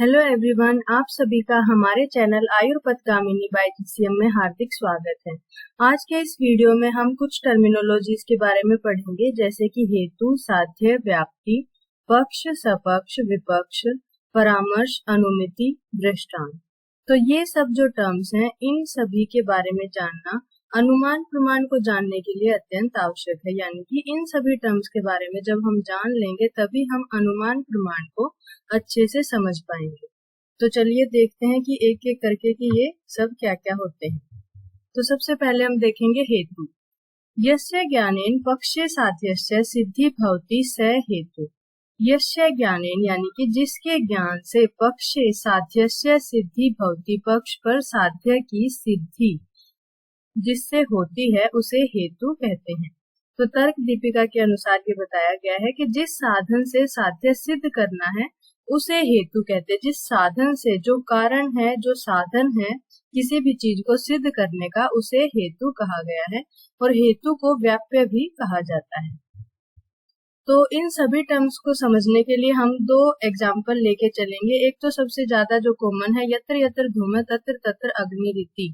Hello everyone, आप सभी का हमारे चैनल आयुर्पदगामिनी बाय जीसीएम में हार्दिक स्वागत है। आज के इस वीडियो में हम कुछ टर्मिनोलॉजीज के बारे में पढ़ेंगे, जैसे कि हेतु, साध्य, व्याप्ति, पक्ष, सपक्ष, विपक्ष, परामर्श, अनुमिति, दृष्टांत। तो ये सब जो टर्म्स हैं, इन सभी के बारे में जानना अनुमान प्रमाण को जानने के लिए अत्यंत आवश्यक है। यानी कि इन सभी टर्म्स के बारे में जब हम जान लेंगे तभी हम अनुमान प्रमाण को अच्छे से समझ पाएंगे। तो चलिए देखते हैं कि एक एक करके कि ये सब क्या क्या होते हैं। तो सबसे पहले हम देखेंगे हेतु। यस्य ज्ञानेन पक्षे साध्यस्य सिद्धि भवति स हेतु। यस्य ज्ञानेन यानी कि जिसके ज्ञान से पक्षे साध्यस्य सिद्धि भवति, पक्ष पर साध्य की सिद्धि जिससे होती है उसे हेतु कहते हैं। तो तर्क दीपिका के अनुसार ये बताया गया है कि जिस साधन से साध्य सिद्ध करना है उसे हेतु कहते हैं। जिस साधन से, जो कारण है, जो साधन है किसी भी चीज को सिद्ध करने का, उसे हेतु कहा गया है। और हेतु को व्याप्य भी कहा जाता है। तो इन सभी टर्म्स को समझने के लिए हम दो एग्जाम्पल लेके चलेंगे। एक तो सबसे ज्यादा जो कॉमन है, यत्र यत्र धूम तत्र तत्र अग्निरिति।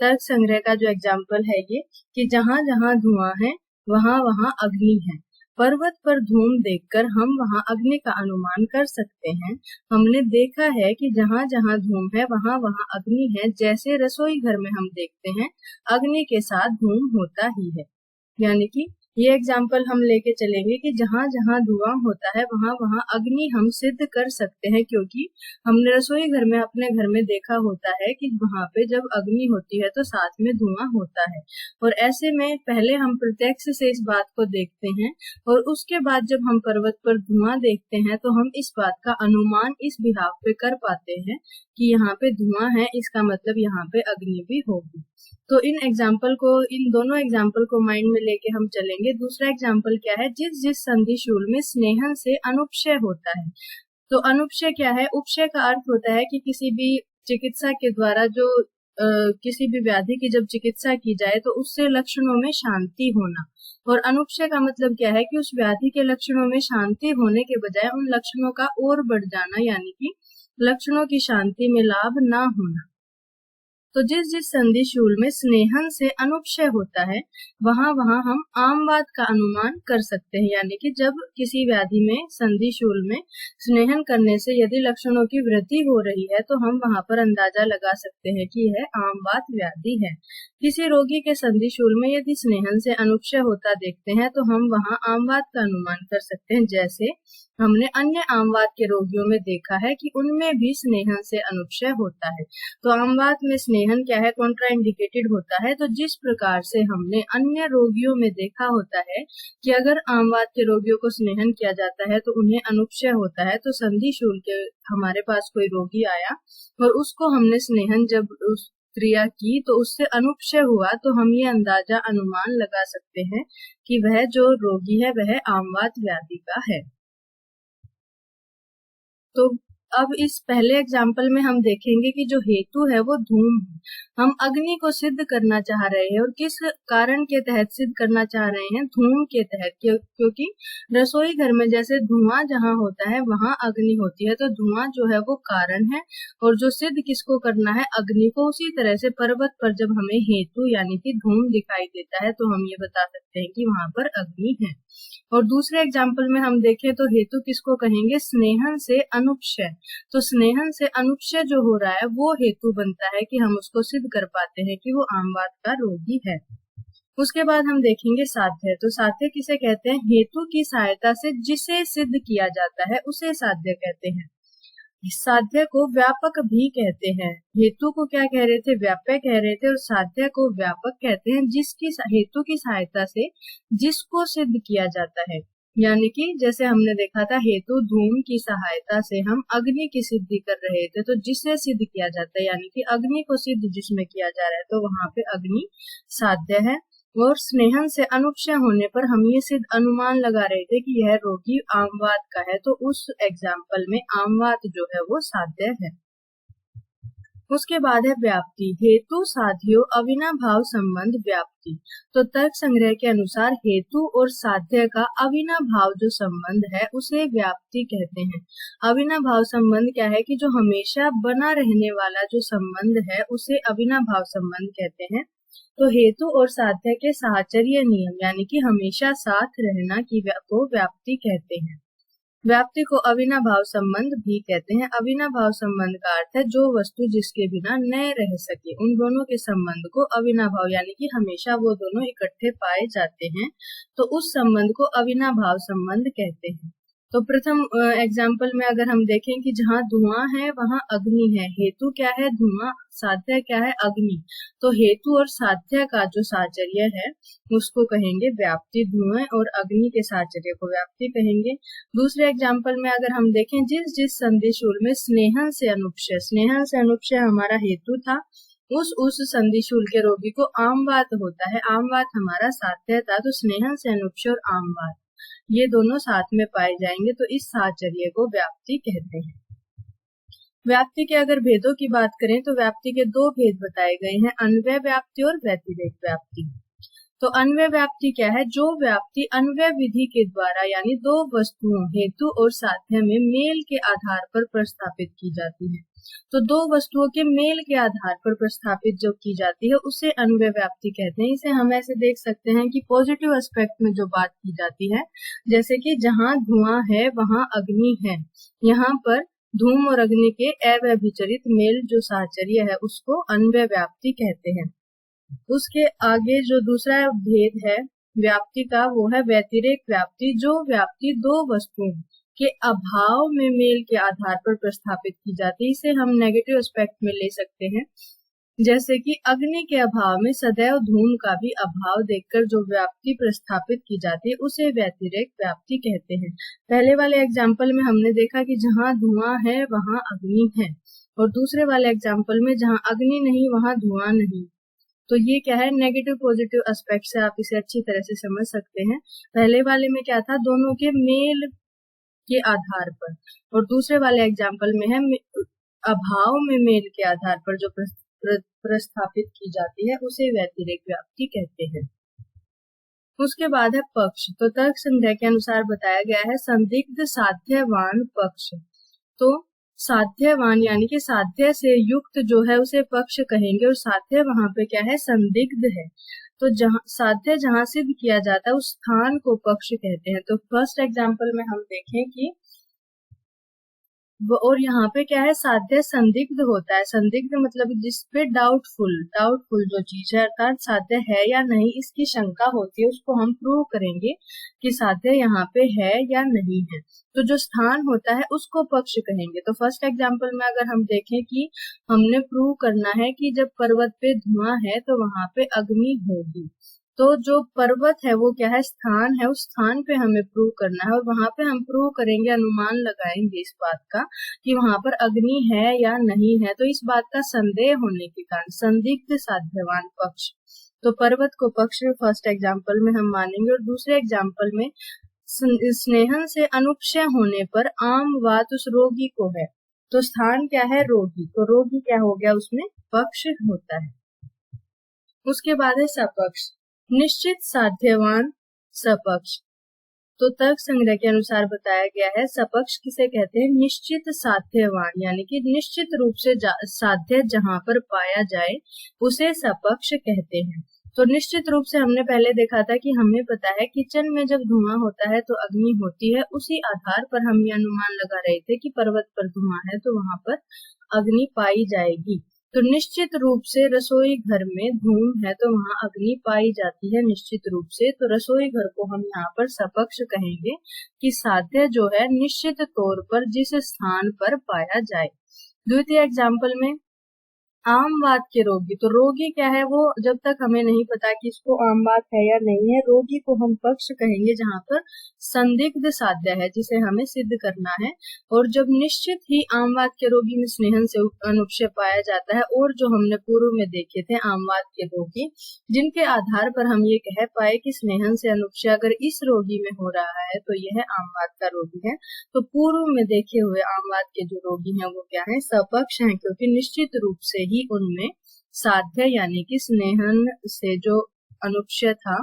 तर्क संग्रह का जो एग्जाम्पल है ये कि जहां जहां धुआं है वहां वहां अग्नि है। पर्वत पर धूम देखकर हम वहां अग्नि का अनुमान कर सकते हैं। हमने देखा है कि जहां जहां धूम है वहां वहां अग्नि है। जैसे रसोई घर में हम देखते हैं अग्नि के साथ धूम होता ही है। यानी कि ये एग्जाम्पल हम लेके चलेंगे कि जहां जहां धुआं होता है वहां वहां अग्नि हम सिद्ध कर सकते हैं, क्योंकि हमने रसोई घर में अपने घर में देखा होता है कि वहां पे जब अग्नि होती है तो साथ में धुआं होता है। और ऐसे में पहले हम प्रत्यक्ष से इस बात को देखते हैं और उसके बाद जब हम पर्वत पर धुआं देखते हैं तो हम इस बात का अनुमान इस बिहाफ पे कर पाते हैं कि यहाँ पे धुआं है, इसका मतलब यहाँ पे अग्नि भी होगी। तो इन दोनों एग्जाम्पल को माइंड में लेके हम चलेंगे। दूसरा एग्जाम्पल क्या है, जिस जिस संधि शूल में स्नेहन से अनुपक्षय होता है। तो अनुपक्षय क्या है? उपक्षय का अर्थ होता है कि किसी भी चिकित्सा के द्वारा जो किसी भी व्याधि की जब चिकित्सा की जाए तो उससे लक्षणों में शांति होना। और अनुपक्षय का मतलब क्या है कि उस व्याधि के लक्षणों में शांति होने के बजाय उन लक्षणों का और बढ़ जाना, यानी कि लक्षणों की शांति में लाभ ना होना। तो जिस जिस संधि शूल में स्नेहन से अनुपक्षय होता है वहां वहां हम आमवाद का अनुमान कर सकते हैं। यानी कि जब किसी व्याधि में संधि शूल में स्नेहन करने से यदि लक्षणों की वृद्धि हो रही है तो हम वहां पर अंदाजा लगा सकते हैं कि यह आमवात व्याधि है। किसी रोगी के संधि शूल में यदि स्नेहन से अनुपक्षय होता देखते हैं तो हम वहां आमवात का अनुमान कर सकते हैं। जैसे हमने अन्य आमवात के रोगियों में देखा है कि उनमें भी स्नेहन से अनुपक्षय होता है। तो आमवात में स्नेहन क्या है? कॉन्ट्राइंडिकेटेड होता है। तो जिस प्रकार से हमने अन्य रोगियों में देखा होता है कि अगर आमवात के रोगियों को स्नेहन किया जाता है तो उन्हें अनुपक्षय होता है, तो संधि शूल के हमारे पास कोई रोगी आया और उसको हमने स्नेहन जब उस क्रिया की तो उससे अनुपक्षय हुआ, तो हम ये अंदाजा अनुमान लगा सकते हैं कि वह जो रोगी है वह आमवात व्याधि का है। तो अब इस पहले एग्जाम्पल में हम देखेंगे कि जो हेतु है वो धूम है। हम अग्नि को सिद्ध करना चाह रहे हैं और किस कारण के तहत सिद्ध करना चाह रहे हैं? धूम के तहत। क्योंकि रसोई घर में जैसे धुआं जहां होता है वहां अग्नि होती है, तो धुआं जो है वो कारण है और जो सिद्ध किसको करना है? अग्नि को। उसी तरह से पर्वत पर जब हमें हेतु यानी कि धूम दिखाई देता है तो हम ये बता सकते हैं कि वहां पर अग्नि है। और दूसरे एग्जाम्पल में हम देखें तो हेतु किसको कहेंगे? स्नेहन से अनुपक्षय। तो स्नेहन से अनुपक्षय जो हो रहा है वो हेतु बनता है कि हम उसको सिद्ध कर पाते हैं कि वो आमवात का रोगी है। उसके बाद हम देखेंगे साध्य। तो साध्य किसे कहते हैं? हेतु की सहायता से जिसे सिद्ध किया जाता है उसे साध्य कहते हैं। साध्य को व्यापक भी कहते हैं। हेतु को क्या कह रहे थे? व्यापक कह रहे थे। और साध्य को व्यापक कहते हैं जिसकी हेतु की सहायता से जिसको सिद्ध किया जाता है। यानी कि जैसे हमने देखा था हेतु धूम की सहायता से हम अग्नि की सिद्धि कर रहे थे, तो जिसे सिद्ध किया जाता है यानी कि अग्नि को सिद्ध जिसमें किया जा रहा है तो वहां पे अग्नि साध्य है। और स्नेहन से अनुपक्षय होने पर हम ये सिद्ध अनुमान लगा रहे थे कि यह रोगी आमवात का है, तो उस एग्जाम्पल में आमवात जो है वो साध्य है। उसके बाद है व्याप्ति। हेतु साध्यो अविनाभाव संबंध व्याप्ति। तो तर्क संग्रह के अनुसार हेतु और साध्य का अविनाभाव जो संबंध है उसे व्याप्ति कहते हैं। अविनाभाव संबंध क्या है कि जो हमेशा बना रहने वाला जो संबंध है उसे अविनाभाव संबंध कहते हैं। तो हेतु और साध्य के साहचर्य नियम यानी कि हमेशा साथ रहना की को व्याप्ति कहते हैं। व्याप्ति को अविनाभाव संबंध भी कहते हैं। अविनाभाव संबंध का अर्थ है जो वस्तु जिसके बिना न रह सके, उन दोनों के संबंध को अविनाभाव यानी कि हमेशा वो दोनों इकट्ठे पाए जाते हैं, तो उस संबंध को अविनाभाव संबंध कहते हैं। तो प्रथम एग्जाम्पल में अगर हम देखें कि जहाँ धुआं है वहाँ अग्नि है। हेतु क्या है? धुआं। साध्य क्या है? अग्नि। तो हेतु और साध्य का जो साहचर्य है उसको कहेंगे व्याप्ति। धुआं और अग्नि के साहचर्य को व्याप्ति कहेंगे। दूसरे एग्जाम्पल में अगर हम देखें जिस जिस संधिशूल में स्नेहन से अनुपक्षय हमारा हेतु था, उस संधिशूल के रोगी को आमवात होता है। आमवात हमारा साध्य था, तो स्नेहन से अनुपक्षय और आमवात ये दोनों साथ में पाए जाएंगे, तो इस साहचर्य को व्याप्ति कहते हैं। व्याप्ति के अगर भेदों की बात करें तो व्याप्ति के दो भेद बताए गए हैं, अन्वय व्याप्ति और व्यतिरेक व्याप्ति। तो अन्वय व्याप्ति क्या है? जो व्याप्ति अन्वय विधि के द्वारा यानी दो वस्तुओं हेतु और साध्य में मेल के आधार पर प्रस्थापित की जाती है। तो दो वस्तुओं के मेल के आधार पर प्रस्थापित जो की जाती है उसे अन्वय व्याप्ति कहते हैं। इसे हम ऐसे देख सकते हैं कि पॉजिटिव एस्पेक्ट में जो बात की जाती है, जैसे कि जहाँ धुआं है वहाँ अग्नि है, यहाँ पर धूम और अग्नि के अव्यभिचरित मेल जो साहचर्य है उसको अन्वय व्याप्ति कहते हैं। उसके आगे जो दूसरा भेद है व्याप्ति का वो है व्यतिरेक व्याप्ति। जो व्याप्ति दो वस्तुओं के अभाव में मेल के आधार पर प्रस्थापित की जाती है, इसे हम नेगेटिव एस्पेक्ट में ले सकते हैं। जैसे कि अग्नि के अभाव में सदैव धूम का भी अभाव देखकर जो व्याप्ति प्रस्थापित की जाती है उसे व्यतिरेक व्याप्ति कहते हैं। पहले वाले एग्जाम्पल में हमने देखा कि जहाँ धुआं है वहाँ अग्नि है, और दूसरे वाले एग्जाम्पल में जहाँ अग्नि नहीं वहाँ धुआं नहीं। तो ये क्या है? नेगेटिव पॉजिटिव एस्पेक्ट से आप इसे अच्छी तरह से समझ सकते हैं। पहले वाले में क्या था? दोनों के मेल के आधार पर, और दूसरे वाले एग्जाम्पल में है अभाव में मेल के आधार पर जो प्रस्थापित की जाती है उसे व्यतिरेक व्याप्ति कहते हैं। उसके बाद है पक्ष। तो तर्क संग्रह के अनुसार बताया गया है संदिग्ध साध्यवान पक्ष। तो साध्यवान यानी कि साध्य से युक्त जो है उसे पक्ष कहेंगे, और साध्य वहां पे क्या है? संदिग्ध है। तो साध्य जहां सिद्ध किया जाता है उस स्थान को पक्ष कहते हैं। तो फर्स्ट एग्जाम्पल में हम देखें कि और यहाँ पे क्या है? साध्य संदिग्ध होता है। संदिग्ध मतलब जिसपे डाउटफुल जो चीज है, अर्थात साध्य है या नहीं इसकी शंका होती है, उसको हम प्रूव करेंगे कि साध्य यहाँ पे है या नहीं है। तो जो स्थान होता है उसको पक्ष कहेंगे। तो फर्स्ट एग्जाम्पल में अगर हम देखें कि हमने प्रूव करना है कि जब पर्वत पे धुआं है तो वहां पे अग्नि होगी, तो जो पर्वत है वो क्या है? स्थान है। उस स्थान पे हमें प्रूव करना है, और वहां पे हम प्रूव करेंगे, अनुमान लगाएंगे इस बात का कि वहां पर अग्नि है या नहीं है। तो इस बात का संदेह होने के कारण संदिग्ध साध्यवान पक्ष, तो पर्वत को पक्ष फर्स्ट एग्जाम्पल में हम मानेंगे। और दूसरे एग्जाम्पल में स्नेहन से अनुपक्षय होने पर आम बात उस रोगी को है, तो स्थान क्या है? रोगी। तो रोगी क्या हो गया? उसमें पक्ष होता है। उसके बाद है सपक्ष। निश्चित साध्यवान सपक्ष। तो तर्क संग्रह के अनुसार बताया गया है सपक्ष किसे कहते हैं? निश्चित साध्यवान यानी कि निश्चित रूप से साध्य जहां पर पाया जाए उसे सपक्ष कहते हैं। तो निश्चित रूप से हमने पहले देखा था कि हमें पता है किचन में जब धुआं होता है तो अग्नि होती है, उसी आधार पर हम ये अनुमान लगा रहे थे कि पर्वत पर धुआं है तो वहां पर अग्नि पाई जाएगी। तो निश्चित रूप से रसोई घर में धूम है तो वहां अग्नि पाई जाती है निश्चित रूप से। तो रसोई घर को हम यहाँ पर सपक्ष कहेंगे कि साध्य जो है निश्चित तौर पर जिस स्थान पर पाया जाए। द्वितीय एग्जाम्पल में आमवात के रोगी, तो रोगी क्या है, वो जब तक हमें नहीं पता कि इसको आमवात है या नहीं है, रोगी को हम पक्ष कहेंगे जहाँ पर संदिग्ध साध्य है जिसे हमें सिद्ध करना है। और जब निश्चित ही आमवात के रोगी में स्नेहन से अनुक्षय पाया जाता है, और जो हमने पूर्व में देखे थे आमवात के रोगी जिनके आधार पर हम ये कह पाए कि स्नेहन से अनुक्षय अगर इस रोगी में हो रहा है तो यह आमवात का रोगी है। तो पूर्व में देखे हुए आमवात के जो रोगी हैं वो क्या है, सपक्ष हैं, क्योंकि निश्चित रूप से ही उनमें साध्य यानी कि स्नेहन से जो अनुक्षय था,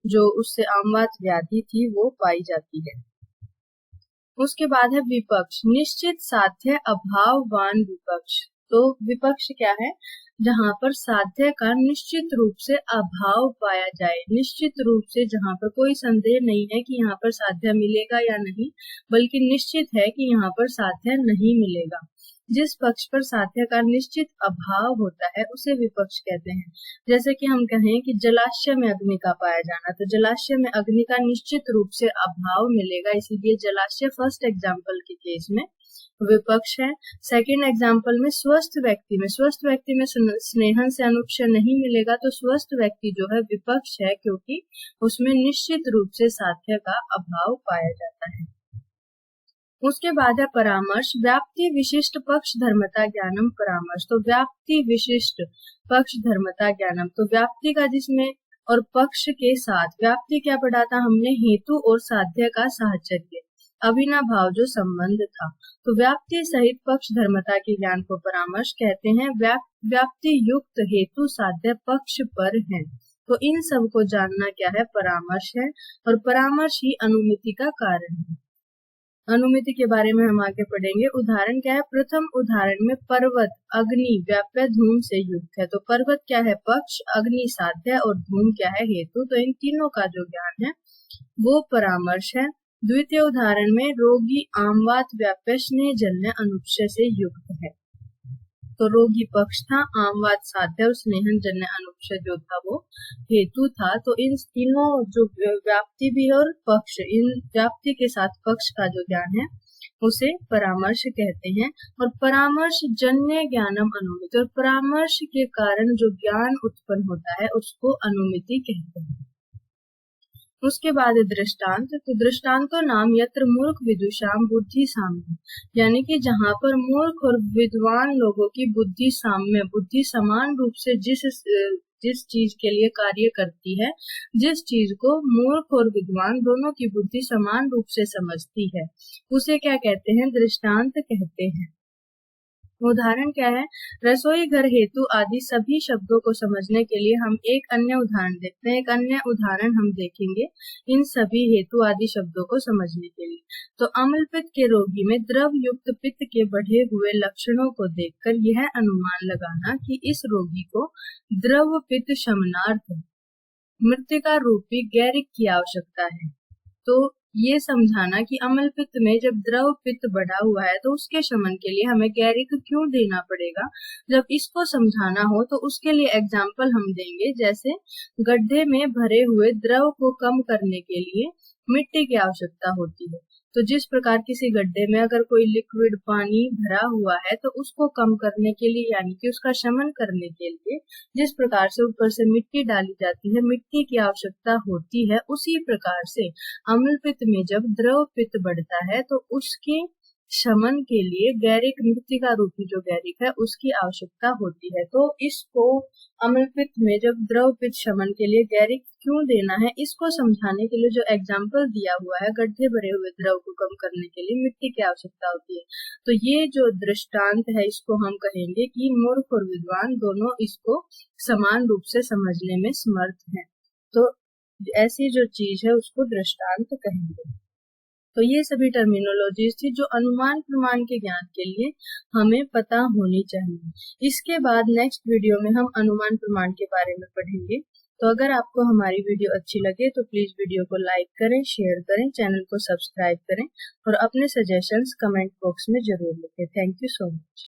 जो उससे आमवात व्याधि थी, वो पाई जाती है। उसके बाद है विपक्ष, निश्चित साध्य अभाववान विपक्ष। तो विपक्ष क्या है, जहाँ पर साध्य का निश्चित रूप से अभाव पाया जाए, निश्चित रूप से जहाँ पर कोई संदेह नहीं है कि यहाँ पर साध्य मिलेगा या नहीं, बल्कि निश्चित है कि यहाँ पर साध्य नहीं मिलेगा। जिस पक्ष पर साध्य का निश्चित अभाव होता है उसे विपक्ष कहते हैं। जैसे कि हम कहें कि जलाशय में अग्नि का पाया जाना, तो जलाशय में अग्नि का निश्चित रूप से अभाव मिलेगा, इसीलिए जलाशय फर्स्ट एग्जाम्पल के केस में विपक्ष है। सेकंड एग्जाम्पल में स्वस्थ व्यक्ति में स्नेहन से अनुक्षय नहीं मिलेगा, तो स्वस्थ व्यक्ति जो है विपक्ष है, क्योंकि उसमें निश्चित रूप से साध्य का अभाव पाया जाता है। उसके बाद है परामर्श, व्याप्ति विशिष्ट पक्ष धर्मता ज्ञानम परामर्श। तो व्याप्ति विशिष्ट पक्ष धर्मता ज्ञानम, तो व्याप्ति का जिसमें और पक्ष के साथ, व्याप्ति क्या पढ़ा था हमने, हेतु और साध्य का साहचर्य, अविनाभाव जो संबंध था। तो व्याप्ति सहित पक्ष धर्मता के ज्ञान को परामर्श कहते हैं। व्याप्ति युक्त हेतु साध्य पक्ष पर है, तो इन सब को जानना क्या है, परामर्श है। और परामर्श ही अनुमिति का कारण है। अनुमिति के बारे में हम आगे पढ़ेंगे। उदाहरण क्या है, प्रथम उदाहरण में पर्वत अग्नि व्याप्य धूम से युक्त है। तो पर्वत क्या है, पक्ष, अग्नि साध्य और धूम क्या है, हेतु। तो इन तीनों का जो ज्ञान है वो परामर्श है। द्वितीय उदाहरण में रोगी आमवात व्याप्य स्नेह जन्य अनुक्षय से युक्त है। तो रोगी पक्ष था, आमवात साध्य और स्नेहन जन्य अनुक्षय जो था वो हेतु था। तो इन तीनों जो व्याप्ति भी और पक्ष, इन व्याप्ति के साथ पक्ष का जो ज्ञान है उसे परामर्श कहते हैं। और परामर्श जन्य ज्ञानम अनुमिति, और परामर्श के कारण जो ज्ञान उत्पन्न होता है उसको अनुमिति कहते हैं। उसके बाद दृष्टांत, तो दृष्टांतो नाम यत्र मूर्ख विदुषाम बुद्धि साम्य, यानी कि जहाँ पर मूर्ख और विद्वान लोगों की बुद्धि साम्य, बुद्धि समान रूप से जिस चीज के लिए कार्य करती है, जिस चीज को मूर्ख और विद्वान दोनों की बुद्धि समान रूप से समझती है, उसे क्या कहते हैं, दृष्टांत कहते हैं। उदाहरण क्या है, रसोई घर हेतु आदि सभी शब्दों को समझने के लिए हम एक अन्य उदाहरण देखते हैं। एक अन्य उदाहरण हम देखेंगे इन सभी हेतु आदि शब्दों को समझने के लिए। तो अम्ल पित्त के रोगी में द्रव युक्त पित्त के बढ़े हुए लक्षणों को देखकर यह अनुमान लगाना कि इस रोगी को द्रव पित्त शमनार्थ मृतिका रूपी गैरिक की आवश्यकता है। तो ये समझाना कि अम्ल पित्त में जब द्रव पित्त बढ़ा हुआ है तो उसके शमन के लिए हमें गैरिक क्यों देना पड़ेगा। जब इसको समझाना हो तो उसके लिए एग्जाम्पल हम देंगे, जैसे गड्ढे में भरे हुए द्रव को कम करने के लिए मिट्टी की आवश्यकता होती है। तो जिस प्रकार किसी गड्ढे में अगर कोई लिक्विड पानी भरा हुआ है तो उसको कम करने के लिए, यानी कि उसका शमन करने के लिए जिस प्रकार से ऊपर से मिट्टी डाली जाती है, मिट्टी की आवश्यकता होती है, उसी प्रकार से अम्ल पित्त में जब द्रव पित्त बढ़ता है तो उसके शमन के लिए गैरिक, मृतिका रूपी जो गैरिक है उसकी आवश्यकता होती है। तो इसको अम्ल पित्त में जब द्रव पित्त शमन के लिए गैरिक क्यों देना है, इसको समझाने के लिए जो एग्जाम्पल दिया हुआ है, गड्ढे भरे हुए द्रव को कम करने के लिए मिट्टी की आवश्यकता होती है। तो ये जो दृष्टांत है इसको हम कहेंगे कि मूर्ख और विद्वान दोनों इसको समान रूप से समझने में समर्थ हैं। तो ऐसी जो चीज है उसको दृष्टांत कहेंगे। तो ये सभी टर्मिनोलॉजीज थी जो अनुमान प्रमाण के ज्ञान के लिए हमें पता होनी चाहिए। इसके बाद नेक्स्ट वीडियो में हम अनुमान प्रमाण के बारे में पढ़ेंगे। तो अगर आपको हमारी वीडियो अच्छी लगे तो प्लीज वीडियो को लाइक करें, शेयर करें, चैनल को सब्सक्राइब करें और अपने सजेशंस कमेंट बॉक्स में जरूर लिखें। Thank you so much.